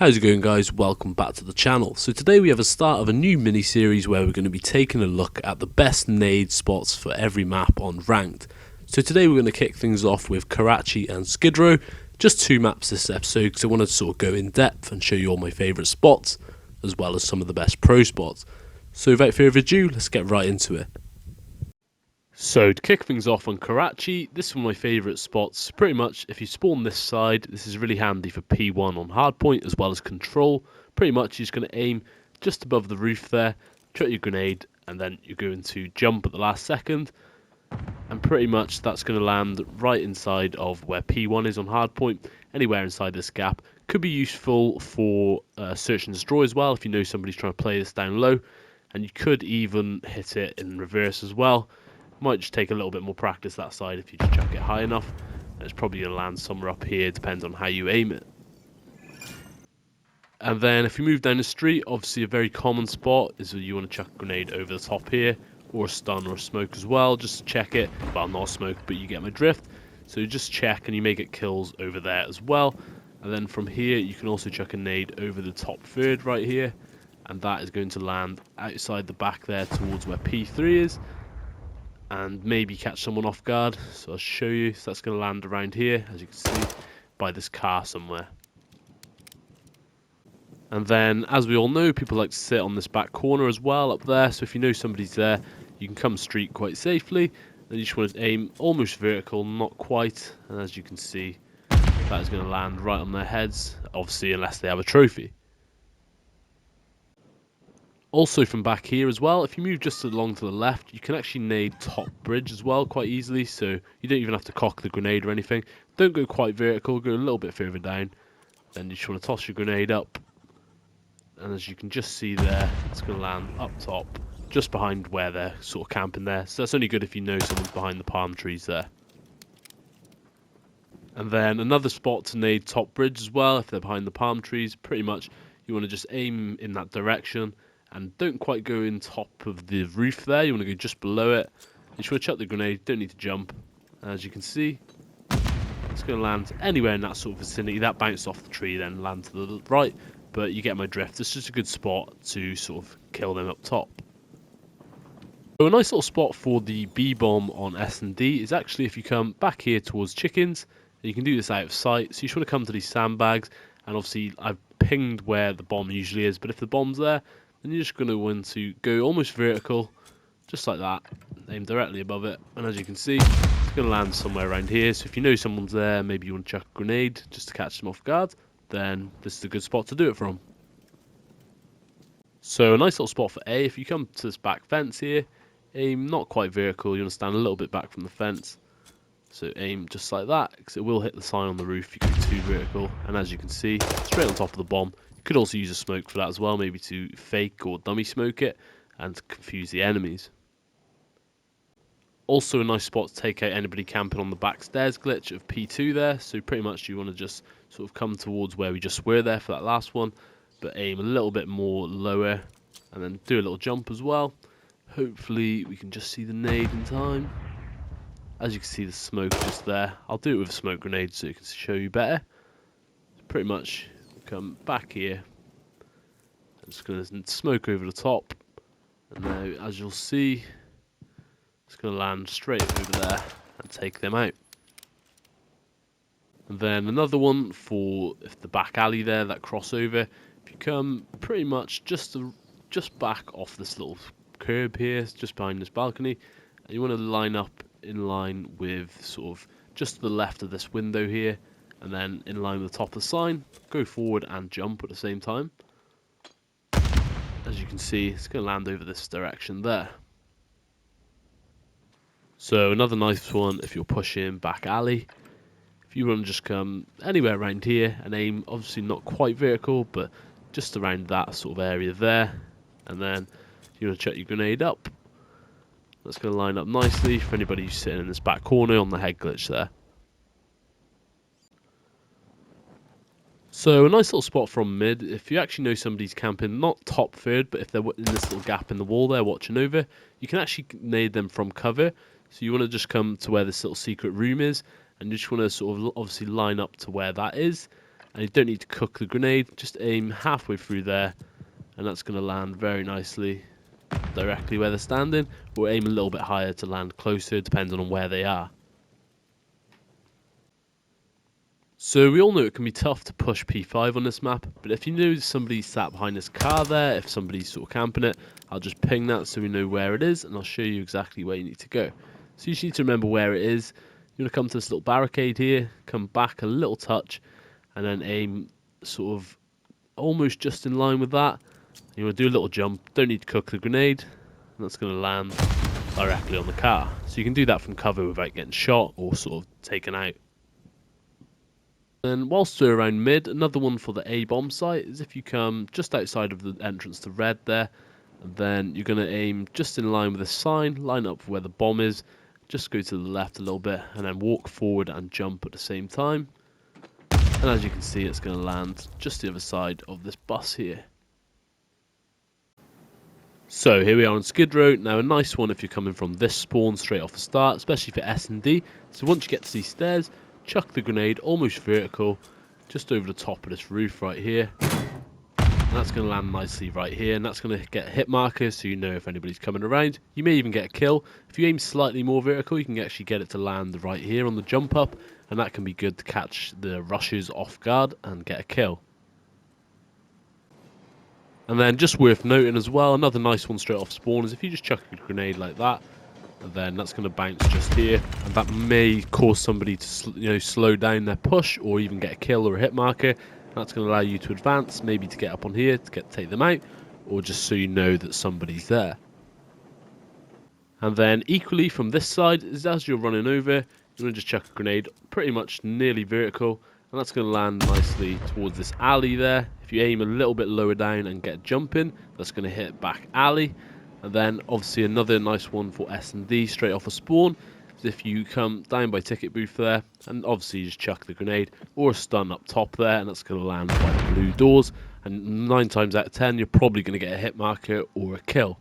How's it going, guys? Welcome back to the channel. So today we have a start of a new mini-series where we're going to be taking a look at the best nade spots for every map on Ranked. So today we're going to kick things off with Karachi and Skidrow. Just two maps this episode because I wanted to sort of go in depth and show you all my favourite spots, as well as some of the best pro spots. So without further ado, let's get right into it. So to kick things off on Karachi, this is one of my favourite spots. Pretty much if you spawn this side, this is really handy for P1 on hardpoint as well as control. Pretty much you're just going to aim just above the roof there, chuck your grenade, and then you're going to jump at the last second. And pretty much that's going to land right inside of where P1 is on hardpoint, anywhere inside this gap. Could be useful for search and destroy as well if you know somebody's trying to play this down low. And you could even hit it in reverse as well. Might just take a little bit more practice that side if you just chuck it high enough. And it's probably going to land somewhere up here, depends on how you aim it. And then if you move down the street, obviously a very common spot is that you want to chuck a grenade over the top here, or a stun or a smoke as well, just to check it. Well, not a smoke, but you get my drift. So you just check and you may get kills over there as well. And then from here, you can also chuck a nade over the top third right here. And that is going to land outside the back there towards where P3 is. And maybe catch someone off guard. So I'll show you. So that's going to land around here, as you can see, by this car somewhere. And then, as we all know, people like to sit on this back corner as well, up there. So if you know somebody's there, you can come street quite safely. And you just want to aim almost vertical, not quite. And as you can see, that is going to land right on their heads, obviously, unless they have a trophy. Also from back here as well, if you move just along to the left, you can actually nade top bridge as well quite easily, so you don't even have to cock the grenade or anything. Don't go quite vertical, go a little bit further down. Then you just want to toss your grenade up. And as you can just see there, it's going to land up top, just behind where they're sort of camping there. So that's only good if you know someone's behind the palm trees there. And then another spot to nade top bridge as well, if they're behind the palm trees. Pretty much you want to just aim in that direction. And don't quite go in top of the roof there. You want to go just below it. You just want to chuck the grenade. Don't need to jump. As you can see, it's going to land anywhere in that sort of vicinity. That bounced off the tree, then land to the right. But you get my drift. It's just a good spot to sort of kill them up top. So a nice little spot for the B-bomb on S&D is actually if you come back here towards chickens. You can do this out of sight. So you just want to come to these sandbags. And obviously, I've pinged where the bomb usually is. But if the bomb's there, then you're just going to want to go almost vertical, just like that, aim directly above it, and as you can see, it's going to land somewhere around here. So if you know someone's there, maybe you want to chuck a grenade just to catch them off guard, then this is a good spot to do it from. So a nice little spot for A, if you come to this back fence here, aim not quite vertical, you want to stand a little bit back from the fence. So aim just like that, because it will hit the sign on the roof if you go too vertical, and as you can see, straight on top of the bomb. Could also use a smoke for that as well, maybe to fake or dummy smoke it and to confuse the enemies. Also a nice spot to take out anybody camping on the back stairs glitch of P2 there, so pretty much you want to just sort of come towards where we just were there for that last one, but aim a little bit more lower and then do a little jump as well. Hopefully we can just see the nade in time. As you can see the smoke just there. I'll do it with a smoke grenade so it can show you better. Pretty much come back here. I'm just going to smoke over the top, and now as you'll see, it's going to land straight over there and take them out. And then another one for if the back alley there, that crossover. If you come pretty much just back off this little curb here, just behind this balcony, and you want to line up in line with sort of just to the left of this window here. And then in line with the top of the sign, go forward and jump at the same time. As you can see, it's going to land over this direction there. So another nice one if you're pushing back alley. If you want to just come anywhere around here and aim, obviously not quite vertical, but just around that sort of area there. And then you want to chuck your grenade up. That's going to line up nicely for anybody who's sitting in this back corner on the head glitch there. So a nice little spot from mid, if you actually know somebody's camping, not top third, but if they're in this little gap in the wall there watching over, you can actually nade them from cover. So you want to just come to where this little secret room is, and you just want to sort of obviously line up to where that is. and you don't need to cook the grenade, just aim halfway through there, and that's going to land very nicely directly where they're standing, or aim a little bit higher to land closer, depending on where they are. So we all know it can be tough to push P5 on this map, but if you know somebody's sat behind this car there, if somebody's sort of camping it, I'll just ping that so we know where it is, and I'll show you exactly where you need to go. So you just need to remember where it is. You're going to come to this little barricade here, come back a little touch, and then aim sort of almost just in line with that. You want to do a little jump, don't need to cook the grenade, and that's going to land directly on the car. So you can do that from cover without getting shot or sort of taken out. And whilst we're around mid, another one for the A bomb site is if you come just outside of the entrance to red there, and then you're going to aim just in line with the sign, line up where the bomb is, just go to the left a little bit, and then walk forward and jump at the same time. And as you can see, it's going to land just the other side of this bus here. So here we are on Skidrow. Now a nice one if you're coming from this spawn straight off the start, especially for S&D. So once you get to these stairs, chuck the grenade almost vertical, just over the top of this roof right here. And that's going to land nicely right here, and that's going to get a hit marker so you know if anybody's coming around. You may even get a kill. If you aim slightly more vertical, you can actually get it to land right here on the jump up, and that can be good to catch the rushes off guard and get a kill. And then just worth noting as well, another nice one straight off spawn is if you just chuck a grenade like that, and then that's going to bounce just here, and that may cause somebody to slow down their push or even get a kill or a hit marker. That's going to allow you to advance, maybe to get up on here to take them out, or just so you know that somebody's there. And then equally from this side is as you're running over, you're going to just chuck a grenade pretty much nearly vertical, and that's going to land nicely towards this alley there. If you aim a little bit lower down and get jumping, that's going to hit back alley. And then obviously another nice one for S&D straight off a spawn is if you come down by ticket booth there, and obviously you just chuck the grenade or a stun up top there, and that's going to land by the blue doors. And 9 times out of 10 you're probably going to get a hit marker or a kill.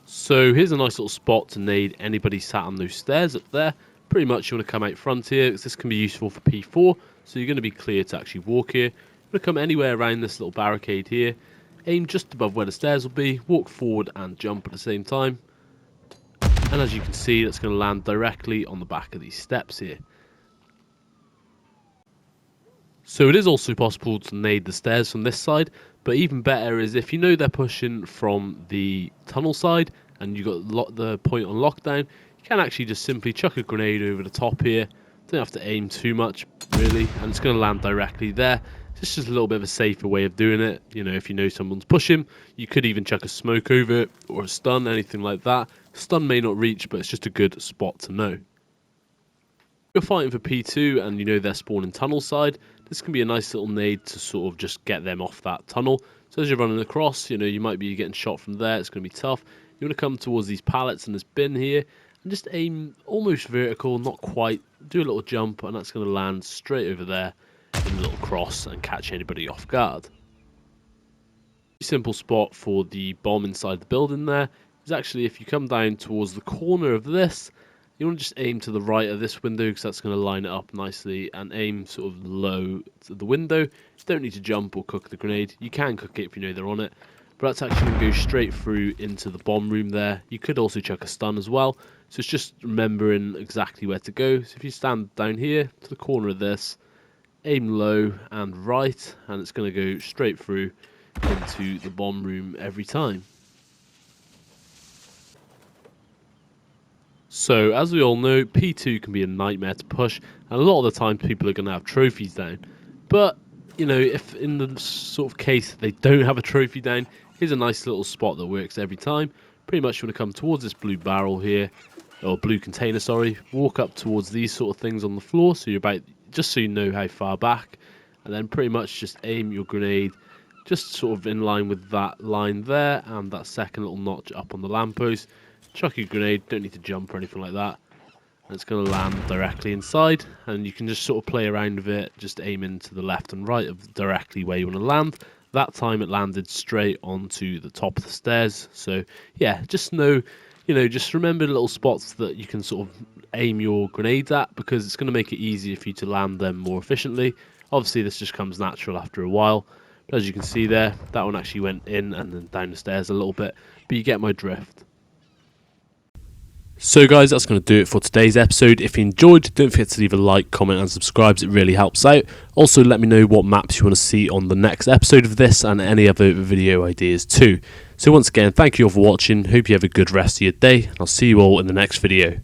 So here's a nice little spot to nade anybody sat on those stairs up there. Pretty much you want to come out front here, because this can be useful for P4, so you're going to be clear to actually walk here. You're going to come anywhere around this little barricade here, aim just above where the stairs will be, walk forward and jump at the same time. And as you can see, that's going to land directly on the back of these steps here. So it is also possible to nade the stairs from this side, but even better is if you know they're pushing from the tunnel side and you've got the point on lockdown, you can actually just simply chuck a grenade over the top here. Don't have to aim too much, really, and it's going to land directly there. It's just a little bit of a safer way of doing it. You know, if you know someone's pushing, you could even chuck a smoke over it or a stun, anything like that. Stun may not reach, but it's just a good spot to know. If you're fighting for P2 and you know they're spawning tunnel side, this can be a nice little nade to sort of just get them off that tunnel. So as you're running across, you might be getting shot from there. It's going to be tough. You want to come towards these pallets and this bin here, and just aim almost vertical, not quite. Do a little jump, and that's going to land straight over there in a little cross and catch anybody off guard. Simple spot for the bomb inside the building there is actually if you come down towards the corner of this, you want to just aim to the right of this window, because that's going to line it up nicely, and aim sort of low to the window. You don't need to jump or cook the grenade. You can cook it if you know they're on it, but that's actually going to go straight through into the bomb room there. You could also chuck a stun as well, so it's just remembering exactly where to go. So if you stand down here to the corner of this, aim low and right, and it's going to go straight through into the bomb room every time. So as we all know, P2 can be a nightmare to push, and a lot of the time people are going to have trophies down. But if in the sort of case they don't have a trophy down, here's a nice little spot that works every time. Pretty much you want to come towards this blue barrel here, or blue container, sorry. Walk up towards these sort of things on the floor, so you're about, just so you know how far back, and then pretty much just aim your grenade just sort of in line with that line there, and that second little notch up on the lamppost. Chuck your grenade, don't need to jump or anything like that. And it's going to land directly inside, and you can just sort of play around with it, just aiming to the left and right of directly where you want to land. That time it landed straight onto the top of the stairs. So yeah, just know, just remember the little spots that you can sort of aim your grenades at, because it's going to make it easier for you to land them more efficiently. Obviously this just comes natural after a while, but as you can see there, that one actually went in and then down the stairs a little bit, but you get my drift. So guys, that's going to do it for today's episode. If you enjoyed, don't forget to leave a like, comment and subscribe, it really helps out. Also let me know what maps you want to see on the next episode of this and any other video ideas too. So once again, thank you all for watching, hope you have a good rest of your day, and I'll see you all in the next video.